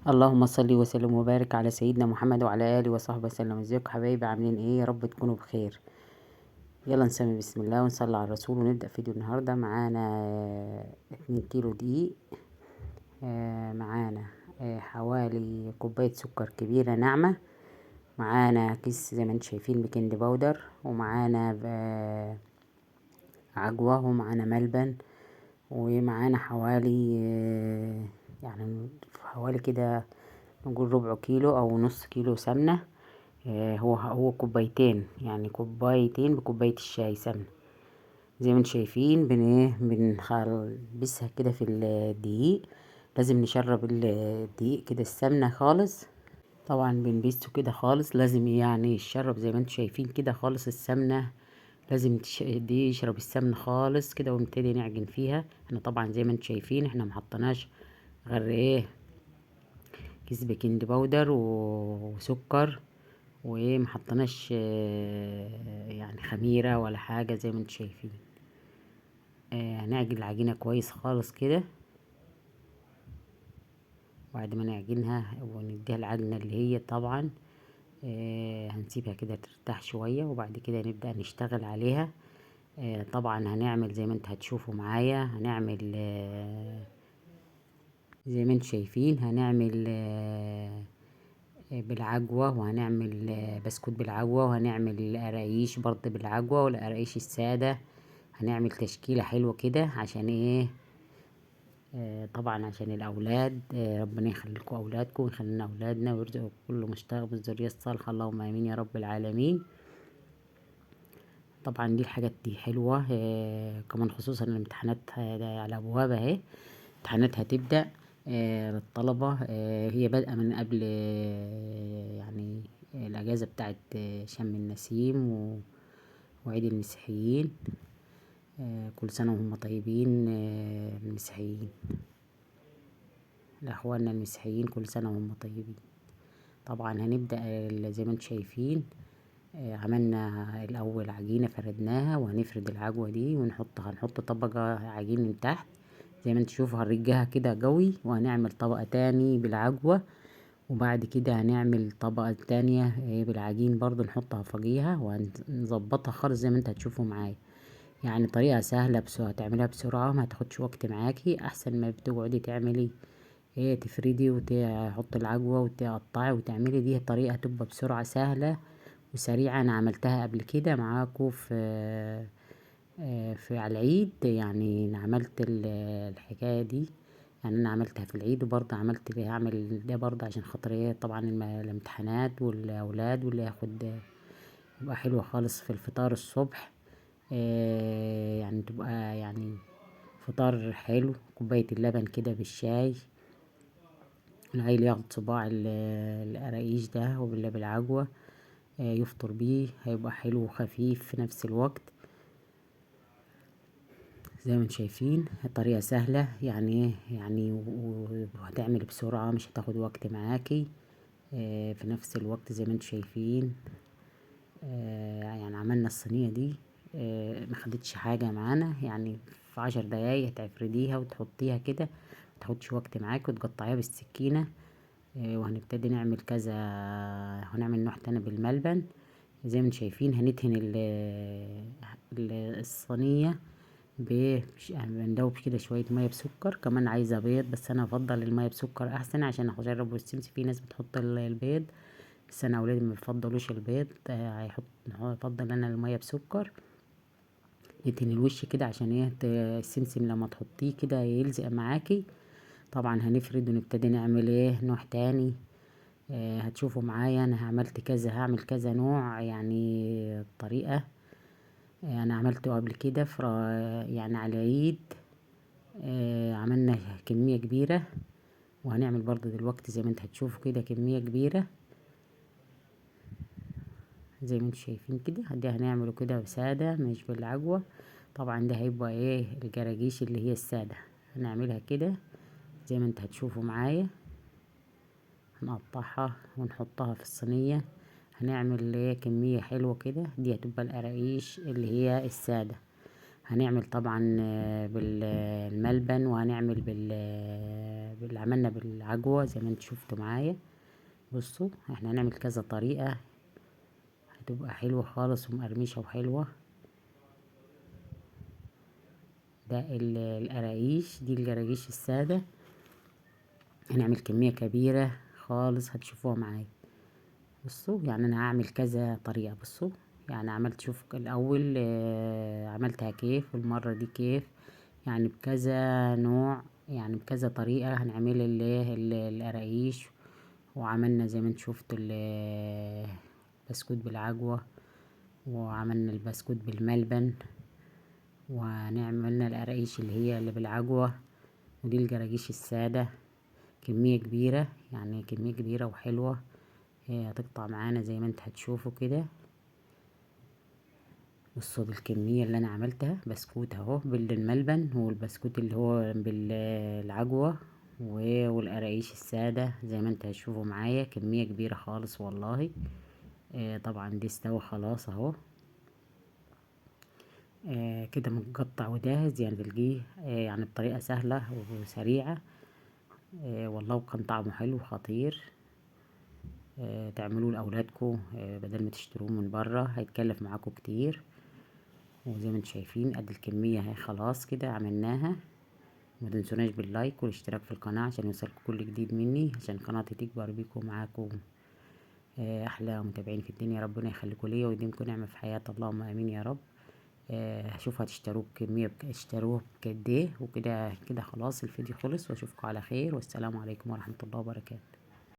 اللهم صل وسلم وبارك على سيدنا محمد وعلى اله وصحبه وسلم. ازيكم حبايبي؟ عاملين ايه؟ يا رب تكونوا بخير. يلا نسمي بسم الله ونصلي على الرسول ونبدا فيديو النهارده. معانا 2 كيلو دقيق، معانا حوالي كوبايه سكر كبيره ناعمه، معانا كيس زي ما انتم شايفين بيكنج باودر، ومعانا عجوه، ومعانا ملبن، ومعانا حوالي يعني حوالي كده نقول ربع كيلو او نص كيلو سمنة. هو كوبايتين، يعني كوبايتين بكوباية الشاي سمنة. زي ما انتم شايفين بنخلصها كده في الدقيق. لازم نشرب الدقيق كده السمنة خالص. طبعا بنبيسه كده خالص، لازم يعني يشرب زي ما انتم شايفين كده خالص السمنة. لازم دي يشرب السمنة خالص كده، ونبتدي نعجن فيها. احنا طبعا زي ما انتم شايفين احنا محطناش غير ايه كيس بيكنج باودر وسكر، وايه محطناش يعني خميرة ولا حاجة زي ما انتم شايفين. هنعجن العجينة كويس خالص كده. بعد ما نعجنها ونديها العجنة اللي هي طبعا هنسيبها كده ترتاح شوية، وبعد كده نبدأ نشتغل عليها. طبعا هنعمل زي ما انت هتشوفوا معايا، هنعمل زي ما انتم شايفين هنعمل بالعجوة، وهنعمل بسكوت بالعجوة، وهنعمل قراقيش برضه بالعجوة والقراقيش السادة. هنعمل تشكيلة حلوة كده عشان ايه طبعا عشان الاولاد. ربنا يخليكم اولادكم ويخلينا اولادنا ويرزقكم كل مشتاق بالذرية الصالحة، اللهم امين يا رب العالمين. طبعا دي الحاجات دي حلوة كمان، خصوصا الامتحانات على ابوابها اهي. امتحانات هتبدأ للطلبة، هي بادئة من قبل يعني الأجازة بتاعت شم النسيم وعيد المسيحيين. كل سنة وهم طيبين. المسيحيين، لأخواننا المسيحيين كل سنة وهم طيبين. طبعا هنبدأ زي ما انتم شايفين عملنا الأول عجينة فردناها، وهنفرد العجوة دي هنحط طبقة عجين من تحت زي ما انت تشوفوا. هنرجها كده قوي، وهنعمل طبقة تاني بالعجوة، وبعد كده هنعمل طبقة تانية بالعجين برضو نحطها فوقيها، وهنظبطها خالص زي ما انت هتشوفوا معايا. يعني طريقة سهلة هتعملها بسرعة، ما تاخدش وقت معاكي، احسن ما بتقعدي تعملي تفردي وتحط العجوة وتقطعي وتعملي. دي طريقة تبقى بسرعة سهلة وسريعة. انا عملتها قبل كده معاكم في على العيد، يعني أنا عملت الحكاية دي. يعني انا عملتها في العيد، وبرضه هعمل ده برضه عشان خاطر طبعا الامتحانات والاولاد، واللي ياخد يبقى حلوة خالص في الفطار الصبح. يعني تبقى يعني فطار حلو، كوباية اللبن كده بالشاي. العيل ياخد صباع القراقيش ده وبالله بالعجوة يفطر بيه، هيبقى حلو وخفيف في نفس الوقت. زي ما انتم شايفين الطريقة سهلة يعني وهتعمل بسرعة، مش هتاخد وقت معاكي في نفس الوقت. زي ما انتم شايفين يعني عملنا الصينية دي ما خدتش حاجة معانا، يعني في 10 دقايق هتفرديها وتحطيها كده، متاخدش وقت معاكي، وتقطعيها بالسكينة. وهنبتدي نعمل كذا، هنعمل نوع تاني بالملبن. زي ما انتم شايفين هندهن الصينية بندوب كده شوية مية بسكر. كمان عايزة بيض، بس انا افضل المية بسكر احسن عشان اجرب والسمسم. في ناس بتحط البيض، بس انا اولادي ما بيفضلوش البيض. افضل انا المية بسكر. ندهن الوش كده عشان السمسم لما تحطيه كده يلزق معاكي. طبعا هنفرد ونبتدي نعمل نوع تاني. هتشوفوا معايا انا هعمل كذا نوع، يعني الطريقة انا عملته قبل كده يعني على العيد. عملنا كمية كبيرة، وهنعمل برضو دلوقتي زي ما انت هتشوفوا كده كمية كبيرة زي ما انتم شايفين كده. ده هنعمله كده سادة مش بالعجوة. طبعا ده هيبقى الجراجيش اللي هي السادة. هنعملها كده زي ما انت هتشوفوا معايا. هنقطعها ونحطها في الصينية. هنعمل كمية حلوة كده. دي هتبقى القراقيش اللي هي السادة. هنعمل طبعا بالملبن، وهنعمل عملنا بالعجوة زي ما انتوا شفتوا معايا. بصوا احنا هنعمل كذا طريقة، هتبقى حلوة خالص ومقرمشة وحلوة. ده القراقيش، دي الجراجيش السادة. هنعمل كمية كبيرة خالص هتشوفوها معايا. بصوا يعني انا هعمل كذا طريقة. بصوا يعني عملت، شوف الاول عملتها كيف، والمرة دي كيف، يعني بكذا نوع، يعني بكذا طريقة هنعمل القراقيش. وعملنا زي ما انت شفت البسكوت بالعجوة، وعملنا البسكوت بالملبن، وهنعملنا القراقيش اللي هي اللي بالعجوة، ودي الجراجيش السادة. كمية كبيرة، يعني كمية كبيرة وحلوة. هي هتقطع معانا زي ما انت هتشوفوا كده. بصوا بالكمية اللي انا عملتها، بسكوت اهو بالملبن، والبسكوت اللي هو بالعجوة، والقراقيش السادة زي ما انت هتشوفوا معايا. كمية كبيرة خالص والله. طبعا دي استوى خلاص اهو. كده متقطع وجاهز، يعني تلقيه يعني بطريقة سهلة وسريعة. والله وكان طعمه حلو خطير. تعملوه لأولادكم بدل ما تشتروه من برا، هيتكلف معاكم كتير. وزي ما انتم شايفين قد الكمية اهي، خلاص كده عملناها. ما تنسوناش باللايك والاشتراك في القناة عشان يوصلكم كل جديد مني، عشان قناتي تكبر بيكم معاكم احلى متابعين في الدنيا. ربنا يخليكم ليا ويديمكم نعمة في حياتي، اللهم امين يا رب. هشوف هتشتروه بكمية اشتروه بقد ايه. وكده كده خلاص الفيديو خلص، واشوفكم على خير، والسلام عليكم ورحمة الله وبركاته.